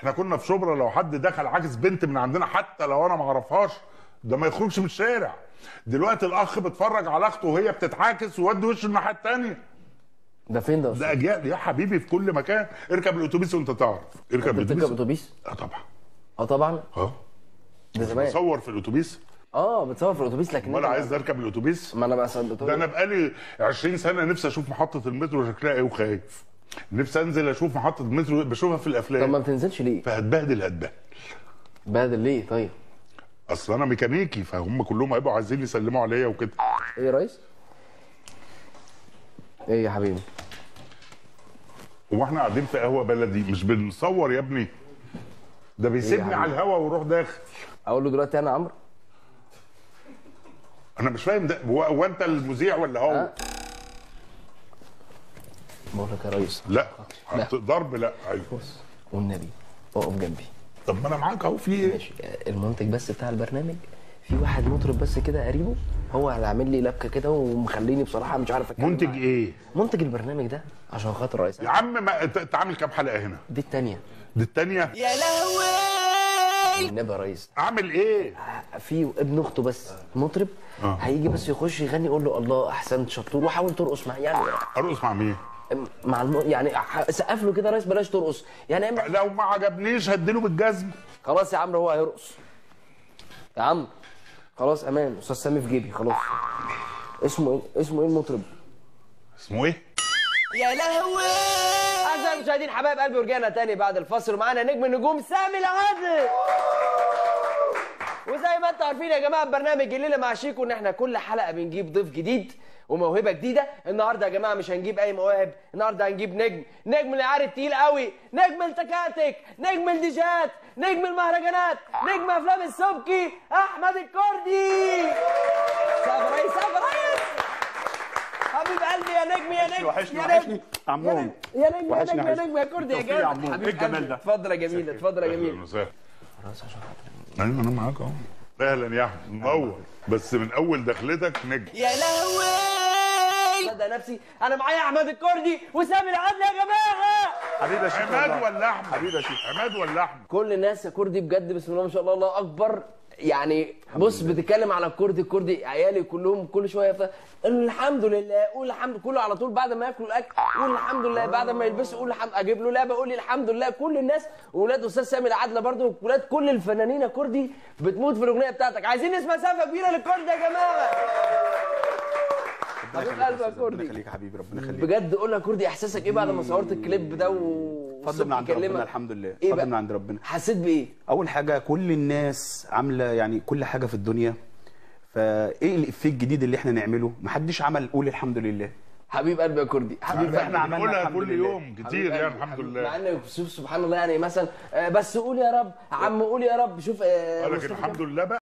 احنا كنا في شبرا لو حد دخل عاكس بنت من عندنا حتى لو انا ما اعرفهاش ده ما يخرجش من الشارع. دلوقتي الاخ بيتفرج على اخته وهي بتتعاكس ويودي وشه الناحيه الثانيه. ده فين ده؟ ده اجيال يا حبيبي في كل مكان. اركب الاتوبيس وانت تعرف. اركب الاتوبيس. بتركب اتوبيس؟ اه طبعا. اه طبعا. ده زمان بتصور في الاتوبيس. بتصور في الاتوبيس لكن ولا عايز اركب الاتوبيس؟ ما انا بقى ده انا بقالي 20 سنه نفسي اشوف محطه المترو شكلها ايه وخايف. نفسي انزل اشوف محطه المترو بشوفها في الافلام. طب ما بتنزلش ليه؟ فهتبهدل. بهدل ليه طيب؟ اصل انا ميكانيكي فهم كلهم هيبقوا عايزين يسلموا عليا وكده. ايه يا ريس؟ ايه يا حبيبي؟ هو احنا قاعدين في قهوه بلدي مش بنصور يا ابني؟ ده بيسيبني على الهوا ويروح داخل. اقول له دلوقتي انا عمرو؟ انا مش فاهم ده هو انت المذيع ولا هو؟ بقول لك يا ريس لا ضرب لا. ايوه بص والنبي اقف جنبي. طب ما انا معاك اهو في ايه؟ ماشي. المنتج بس بتاع البرنامج في واحد مطرب بس كده قريبه هو اللي عامل لي لبكه كده ومخليني بصراحه مش عارف اتكلم. منتج ايه؟ منتج البرنامج ده عشان خاطر رئيس. يا عم ما انت عامل كام حلقه هنا؟ دي الثانيه. دي الثانيه؟ يا لهوي النبي يا ريس. اعمل ايه؟ في ابن اخته بس مطرب هيجي بس يخش يغني يقول له الله احسنت شطور وحاول ترقص معاه يعني. ارقص مع مين؟ مع يعني سقف له كده يا ريس بلاش ترقص يعني. لو ما عجبنيش هديله بالجزم. خلاص يا عمرو هو هيرقص يا عم. خلاص امان. استاذ سامي في جيبي خلاص. اسمه ايه المطرب؟ اسمه ايه؟ يا لهوي. اعزائي المشاهدين حبايب قلبي ورجعنا تاني بعد الفاصل ومعانا نجم النجوم سامي العدل. وزي ما انتم عارفين يا جماعه برنامج الليله مع شيكو ان احنا كل حلقه بنجيب ضيف جديد وموهبه جديده. النهارده يا جماعه مش هنجيب اي مواهب، النهارده هنجيب نجم العيار التقيل قوي، نجم التكاتك، نجم الديجات، نجم المهرجانات، نجم افلام السبكي، احمد الكردي. سافر ريس حبيب قلبي يا نجم يا نجم. وحشني عمهم. يا نجم يا كردي يا جميل. حبيب الجمال اتفضل يا جميل اتفضل يا جميل. خلاص عشان ايوه انا معاك اهو. اهلا يا احمد منور. بس من اول دخلتك نجم. يا لهوي صدق نفسي انا معايا احمد الكردي وسامي العدل يا جماعه. حبيبي يا شيخ. عماد ولا احمد؟ حبيبي يا شيخ. عماد ولا احمد؟ كل الناس يا كردي بجد بسم الله ما شاء الله الله اكبر يعني. بص بتتكلم على الكردي عيالي كلهم كل شويه الحمد لله قول الحمد كله على طول بعد ما ياكلوا الاكل قول الحمد لله بعد ما يلبسوا قول الحمد اجيب له لعبه قول لي الحمد لله. كل الناس واولاد استاذ سامي العدله برضه واولاد كل الفنانين يا كردي بتموت في الاغنيه بتاعتك. عايزين نسمع سقفه كبيره للكردي يا جماعه. حبيب قلبي يا كردي. ربنا يخليك يا حبيبي ربنا يخليك. بجد قول لي يا كردي احساسك ايه بعد ما صورت الكليب ده فضل من عند ربنا الحمد لله. إيه فضل من عند ربنا. حسيت بايه؟ اول حاجه كل الناس عامله يعني كل حاجه في الدنيا فايه الافيه الجديد اللي احنا نعمله محدش عمل قول الحمد لله. حبيب قلبي يا كردي حبيب احنا عملنا كل يوم كتير يعني الحمد لله. مع ان سبحان الله يعني مثلا بس قول يا رب عم قول يا رب. شوف لكن الحمد لله بقى